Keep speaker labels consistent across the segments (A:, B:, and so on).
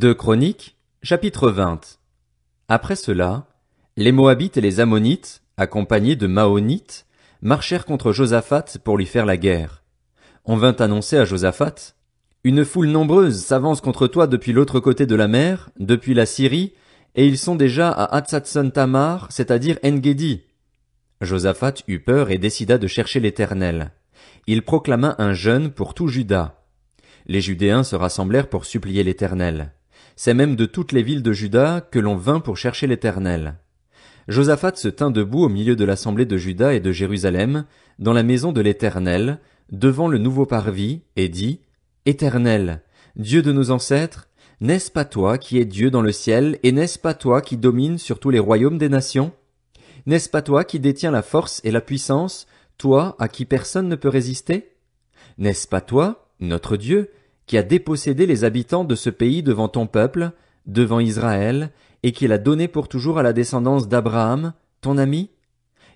A: Deux Chroniques, chapitre 20. Après cela, les Moabites et les Ammonites, accompagnés de Maonites, marchèrent contre Josaphat pour lui faire la guerre. On vint annoncer à Josaphat: Une foule nombreuse s'avance contre toi depuis l'autre côté de la mer, depuis la Syrie, et ils sont déjà à Hatsatson-Tamar, c'est-à-dire En-Gedi. Josaphat eut peur et décida de chercher l'Éternel. Il proclama un jeûne pour tout Juda. Les Judéens se rassemblèrent pour supplier l'Éternel. C'est même de toutes les villes de Juda que l'on vint pour chercher l'Éternel. Josaphat se tint debout au milieu de l'assemblée de Juda et de Jérusalem, dans la maison de l'Éternel, devant le nouveau parvis, et dit: Éternel, Dieu de nos ancêtres, n'est-ce pas toi qui es Dieu dans le ciel, et n'est-ce pas toi qui domines sur tous les royaumes des nations? N'est-ce pas toi qui détiens la force et la puissance, toi à qui personne ne peut résister? N'est-ce pas toi, notre Dieu, qui a dépossédé les habitants de ce pays devant ton peuple, devant Israël, et qui l'a donné pour toujours à la descendance d'Abraham, ton ami?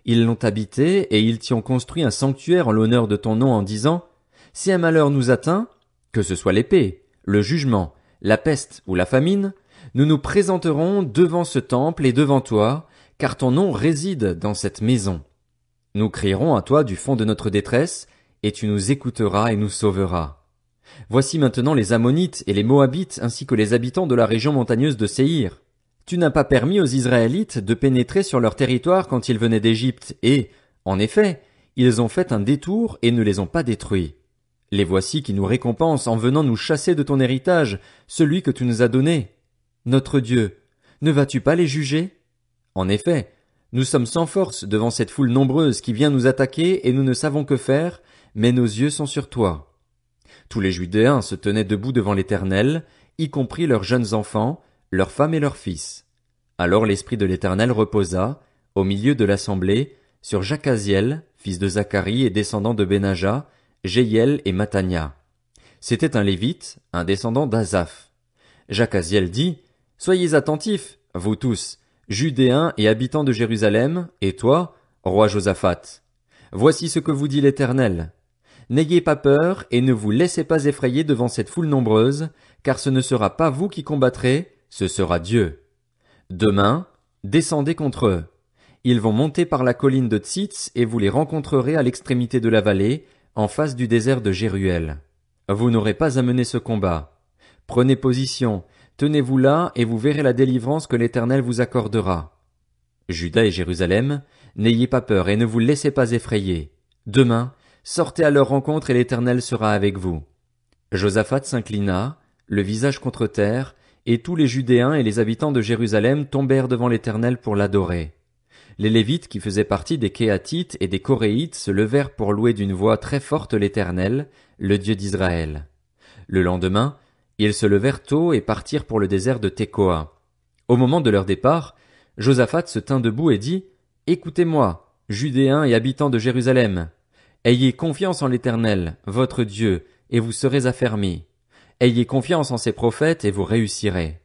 A: Ils l'ont habité, et ils t'y ont construit un sanctuaire en l'honneur de ton nom en disant: Si un malheur nous atteint, que ce soit l'épée, le jugement, la peste ou la famine, nous nous présenterons devant ce temple et devant toi, car ton nom réside dans cette maison. Nous crierons à toi du fond de notre détresse, et tu nous écouteras et nous sauveras. Voici maintenant les Ammonites et les Moabites ainsi que les habitants de la région montagneuse de Séhir. Tu n'as pas permis aux Israélites de pénétrer sur leur territoire quand ils venaient d'Égypte et, en effet, ils ont fait un détour et ne les ont pas détruits. Les voici qui nous récompensent en venant nous chasser de ton héritage, celui que tu nous as donné. Notre Dieu, ne vas-tu pas les juger? En effet, nous sommes sans force devant cette foule nombreuse qui vient nous attaquer et nous ne savons que faire, mais nos yeux sont sur toi. Tous les Judéens se tenaient debout devant l'Éternel, y compris leurs jeunes enfants, leurs femmes et leurs fils. Alors l'Esprit de l'Éternel reposa, au milieu de l'assemblée, sur Jacaziel, fils de Zacharie et descendant de Benaja, Jéhiel et Mattania. C'était un Lévite, un descendant d'Asaph. Jacaziel dit: Soyez attentifs, vous tous, Judéens et habitants de Jérusalem, et toi, roi Josaphat. Voici ce que vous dit l'Éternel. N'ayez pas peur et ne vous laissez pas effrayer devant cette foule nombreuse, car ce ne sera pas vous qui combattrez, ce sera Dieu. Demain, descendez contre eux. Ils vont monter par la colline de Tsitz et vous les rencontrerez à l'extrémité de la vallée, en face du désert de Jéruel. Vous n'aurez pas à mener ce combat. Prenez position, tenez-vous là et vous verrez la délivrance que l'Éternel vous accordera. Juda et Jérusalem, n'ayez pas peur et ne vous laissez pas effrayer. Demain, sortez à leur rencontre et l'Éternel sera avec vous. Josaphat s'inclina, le visage contre terre, et tous les Judéens et les habitants de Jérusalem tombèrent devant l'Éternel pour l'adorer. Les Lévites qui faisaient partie des Kéatites et des Coréites se levèrent pour louer d'une voix très forte l'Éternel, le Dieu d'Israël. Le lendemain, ils se levèrent tôt et partirent pour le désert de Tekoa. Au moment de leur départ, Josaphat se tint debout et dit: Écoutez-moi, Judéens et habitants de Jérusalem. Ayez confiance en l'Éternel, votre Dieu, et vous serez affermis. Ayez confiance en ses prophètes et vous réussirez.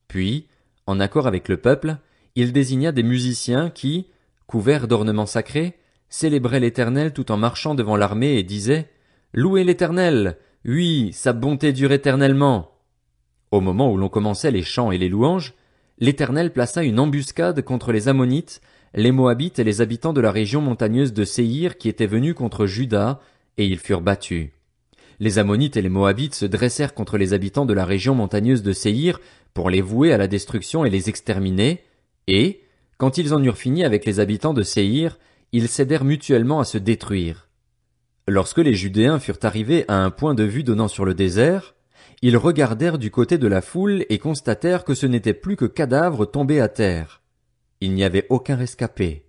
A: Puis, en accord avec le peuple, il désigna des musiciens qui, couverts d'ornements sacrés, célébraient l'Éternel tout en marchant devant l'armée et disaient: Louez l'Éternel! Oui, sa bonté dure éternellement! Au moment où l'on commençait les chants et les louanges, l'Éternel plaça une embuscade contre les Ammonites, les Moabites et les habitants de la région montagneuse de Séhir qui étaient venus contre Juda, et ils furent battus. Les Ammonites et les Moabites se dressèrent contre les habitants de la région montagneuse de Séhir pour les vouer à la destruction et les exterminer, et, quand ils en eurent fini avec les habitants de Séhir, ils s'aidèrent mutuellement à se détruire. Lorsque les Judéens furent arrivés à un point de vue donnant sur le désert, ils regardèrent du côté de la foule et constatèrent que ce n'était plus que cadavres tombés à terre. Il n'y avait aucun rescapé.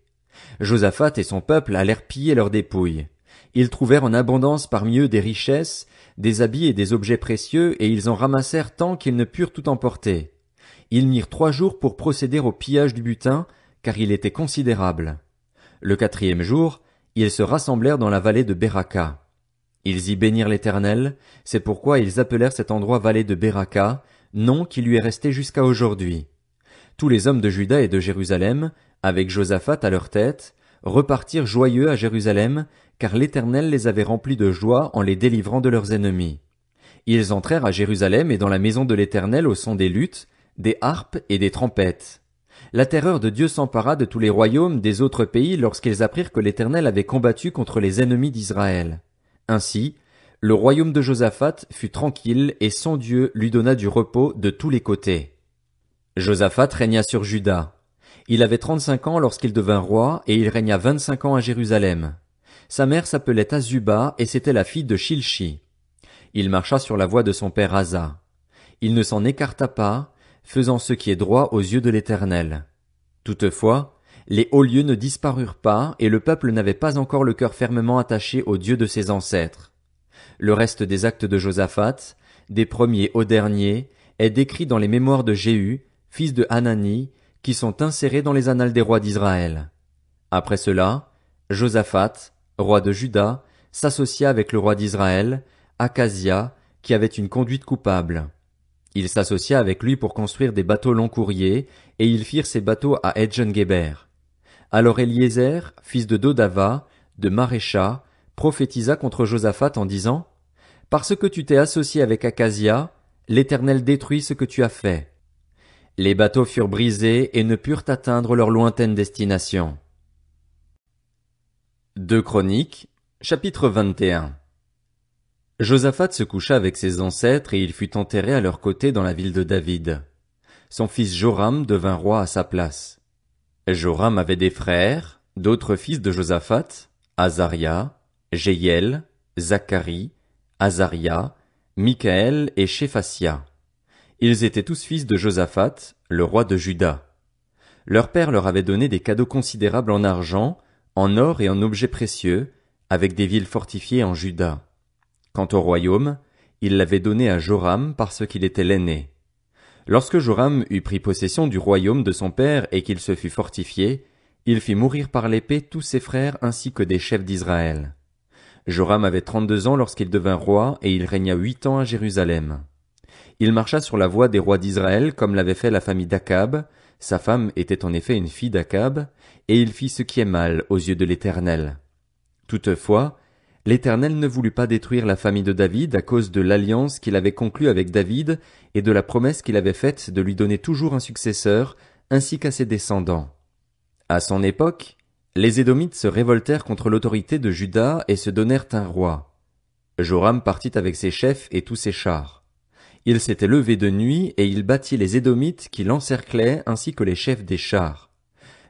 A: Josaphat et son peuple allèrent piller leurs dépouilles. Ils trouvèrent en abondance parmi eux des richesses, des habits et des objets précieux, et ils en ramassèrent tant qu'ils ne purent tout emporter. Ils mirent 3 jours pour procéder au pillage du butin, car il était considérable. Le 4e jour, ils se rassemblèrent dans la vallée de Beraka. Ils y bénirent l'Éternel, c'est pourquoi ils appelèrent cet endroit vallée de Beraka, nom qui lui est resté jusqu'à aujourd'hui. Tous les hommes de Juda et de Jérusalem, avec Josaphat à leur tête, repartirent joyeux à Jérusalem, car l'Éternel les avait remplis de joie en les délivrant de leurs ennemis. Ils entrèrent à Jérusalem et dans la maison de l'Éternel au son des luttes, des harpes et des trompettes. La terreur de Dieu s'empara de tous les royaumes des autres pays lorsqu'ils apprirent que l'Éternel avait combattu contre les ennemis d'Israël. Ainsi, le royaume de Josaphat fut tranquille et son Dieu lui donna du repos de tous les côtés. Josaphat régna sur Juda. Il avait 35 ans lorsqu'il devint roi et il régna 25 ans à Jérusalem. Sa mère s'appelait Azuba et c'était la fille de Shilchi. Il marcha sur la voie de son père Asa. Il ne s'en écarta pas, faisant ce qui est droit aux yeux de l'Éternel. Toutefois, les hauts lieux ne disparurent pas et le peuple n'avait pas encore le cœur fermement attaché au Dieu de ses ancêtres. Le reste des actes de Josaphat, des premiers aux derniers, est décrit dans les mémoires de Jéhu, fils de Hanani, qui sont insérés dans les annales des rois d'Israël. Après cela, Josaphat, roi de Juda, s'associa avec le roi d'Israël, Akazia, qui avait une conduite coupable. Il s'associa avec lui pour construire des bateaux long courriers, et ils firent ces bateaux à Edjen-Géber. Alors Eliezer, fils de Dodava, de Marécha, prophétisa contre Josaphat en disant: Parce que tu t'es associé avec Akazia, l'Éternel détruit ce que tu as fait. Les bateaux furent brisés et ne purent atteindre leur lointaine destination. 2 Chroniques, chapitre 21. Josaphat se coucha avec ses ancêtres et il fut enterré à leur côté dans la ville de David. Son fils Joram devint roi à sa place. Joram avait des frères, d'autres fils de Josaphat, Azaria, Jéhiel, Zacharie, Azaria, Michaël et Shéphasia. Ils étaient tous fils de Josaphat, le roi de Juda. Leur père leur avait donné des cadeaux considérables en argent, en or et en objets précieux, avec des villes fortifiées en Juda. Quant au royaume, il l'avait donné à Joram parce qu'il était l'aîné. Lorsque Joram eut pris possession du royaume de son père et qu'il se fut fortifié, il fit mourir par l'épée tous ses frères ainsi que des chefs d'Israël. Joram avait 32 ans lorsqu'il devint roi et il régna 8 ans à Jérusalem. Il marcha sur la voie des rois d'Israël comme l'avait fait la famille d'Akab, sa femme était en effet une fille d'Akab, et il fit ce qui est mal aux yeux de l'Éternel. Toutefois, l'Éternel ne voulut pas détruire la famille de David à cause de l'alliance qu'il avait conclue avec David et de la promesse qu'il avait faite de lui donner toujours un successeur, ainsi qu'à ses descendants. À son époque, les Édomites se révoltèrent contre l'autorité de Juda et se donnèrent un roi. Joram partit avec ses chefs et tous ses chars. Il s'était levé de nuit et il battit les Édomites qui l'encerclaient ainsi que les chefs des chars.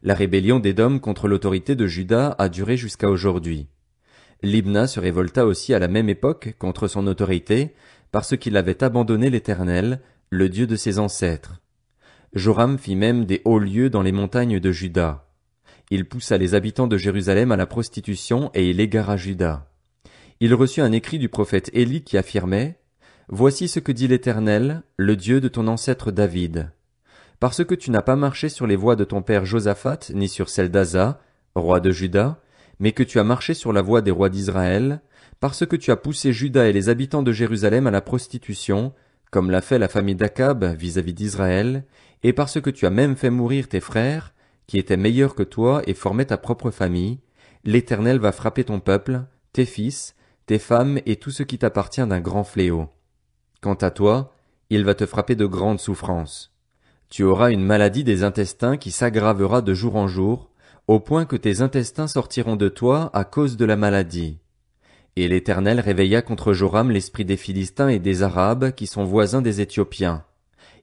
A: La rébellion d'Édom contre l'autorité de Juda a duré jusqu'à aujourd'hui. Libna se révolta aussi à la même époque contre son autorité, parce qu'il avait abandonné l'Éternel, le Dieu de ses ancêtres. Joram fit même des hauts lieux dans les montagnes de Juda. Il poussa les habitants de Jérusalem à la prostitution et il égara Juda. Il reçut un écrit du prophète Élie qui affirmait: Voici ce que dit l'Éternel, le Dieu de ton ancêtre David. Parce que tu n'as pas marché sur les voies de ton père Josaphat, ni sur celles d'Asa, roi de Juda, mais que tu as marché sur la voie des rois d'Israël, parce que tu as poussé Juda et les habitants de Jérusalem à la prostitution, comme l'a fait la famille d'Akab vis-à-vis d'Israël, et parce que tu as même fait mourir tes frères, qui étaient meilleurs que toi et formaient ta propre famille, l'Éternel va frapper ton peuple, tes fils, tes femmes et tout ce qui t'appartient d'un grand fléau. Quant à toi, il va te frapper de grandes souffrances. Tu auras une maladie des intestins qui s'aggravera de jour en jour, au point que tes intestins sortiront de toi à cause de la maladie. Et l'Éternel réveilla contre Joram l'esprit des Philistins et des Arabes qui sont voisins des Éthiopiens.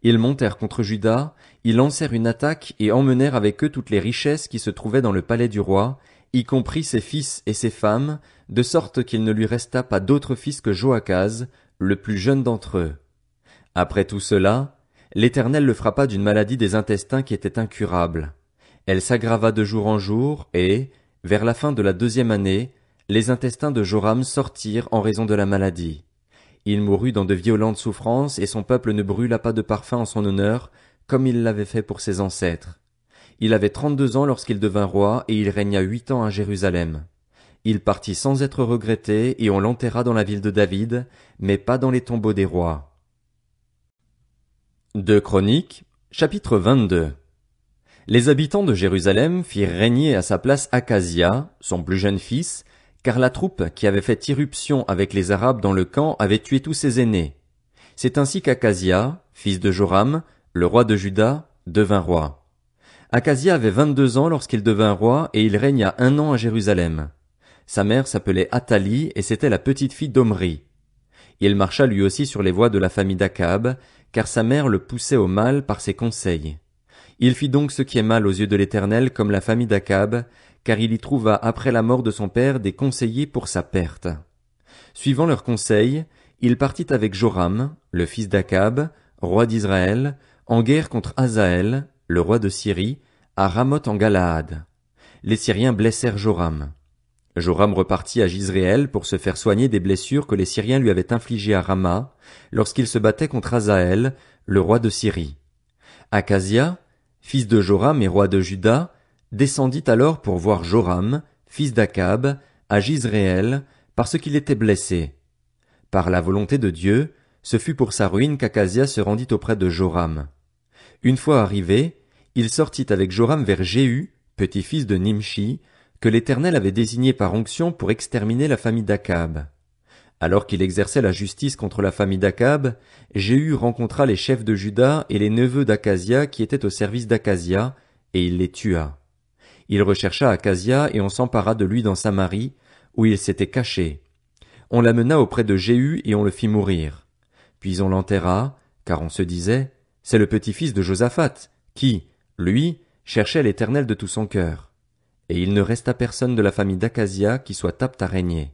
A: Ils montèrent contre Juda, ils lancèrent une attaque et emmenèrent avec eux toutes les richesses qui se trouvaient dans le palais du roi, y compris ses fils et ses femmes, de sorte qu'il ne lui resta pas d'autre fils que Joachaz, le plus jeune d'entre eux. Après tout cela, l'Éternel le frappa d'une maladie des intestins qui était incurable. Elle s'aggrava de jour en jour et, vers la fin de la 2e année, les intestins de Joram sortirent en raison de la maladie. Il mourut dans de violentes souffrances et son peuple ne brûla pas de parfum en son honneur, comme il l'avait fait pour ses ancêtres. Il avait 32 ans lorsqu'il devint roi et il régna 8 ans à Jérusalem. Il partit sans être regretté et on l'enterra dans la ville de David, mais pas dans les tombeaux des rois. 2 Chroniques, chapitre 22. Les habitants de Jérusalem firent régner à sa place Akazia, son plus jeune fils, car la troupe qui avait fait irruption avec les Arabes dans le camp avait tué tous ses aînés, C'est ainsi qu'Akazia, fils de Joram, le roi de Juda, devint roi. Akazia avait 22 ans lorsqu'il devint roi et il régna 1 an à Jérusalem. Sa mère s'appelait Athalie et c'était la petite-fille d'Omri. Il marcha lui aussi sur les voies de la famille d'Akab, car sa mère le poussait au mal par ses conseils. Il fit donc ce qui est mal aux yeux de l'Éternel comme la famille d'Akab, car il y trouva après la mort de son père des conseillers pour sa perte. Suivant leurs conseils, il partit avec Joram, le fils d'Akab, roi d'Israël, en guerre contre Hazaël, le roi de Syrie, à Ramoth en Galaad. Les Syriens blessèrent Joram. Joram repartit à Jizréel pour se faire soigner des blessures que les Syriens lui avaient infligées à Rama, lorsqu'il se battait contre Hazaël, le roi de Syrie. Akazia, fils de Joram et roi de Juda, descendit alors pour voir Joram, fils d'Akab, à Jizréel, parce qu'il était blessé. Par la volonté de Dieu, ce fut pour sa ruine qu'Akazia se rendit auprès de Joram. Une fois arrivé, il sortit avec Joram vers Jéhu, petit-fils de Nimshi, que l'Éternel avait désigné par onction pour exterminer la famille d'Akab. Alors qu'il exerçait la justice contre la famille d'Akab, Jéhu rencontra les chefs de Juda et les neveux d'Akazia qui étaient au service d'Akazia, et il les tua. Il rechercha Akazia et on s'empara de lui dans Samarie, où il s'était caché. On l'amena auprès de Jéhu et on le fit mourir. Puis on l'enterra, car on se disait, c'est le petit-fils de Josaphat, qui, lui, cherchait l'Éternel de tout son cœur. Et il ne resta personne de la famille d'Akazia qui soit apte à régner.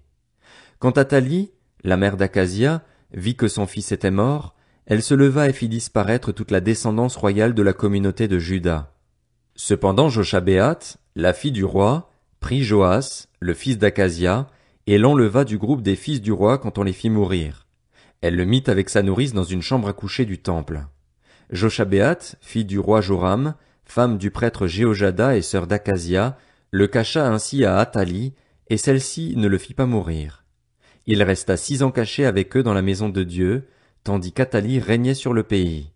A: Quand Athalie, la mère d'Akazia, vit que son fils était mort, elle se leva et fit disparaître toute la descendance royale de la communauté de Juda. Cependant Joshabéath, la fille du roi, prit Joas, le fils d'Akazia, et l'enleva du groupe des fils du roi quand on les fit mourir. Elle le mit avec sa nourrice dans une chambre à coucher du temple. Joshabéath, fille du roi Joram, femme du prêtre Jéhojada et sœur d'Akazia, le cacha ainsi à Athalie, et celle-ci ne le fit pas mourir. Il resta 6 ans caché avec eux dans la maison de Dieu, tandis qu'Athalie régnait sur le pays.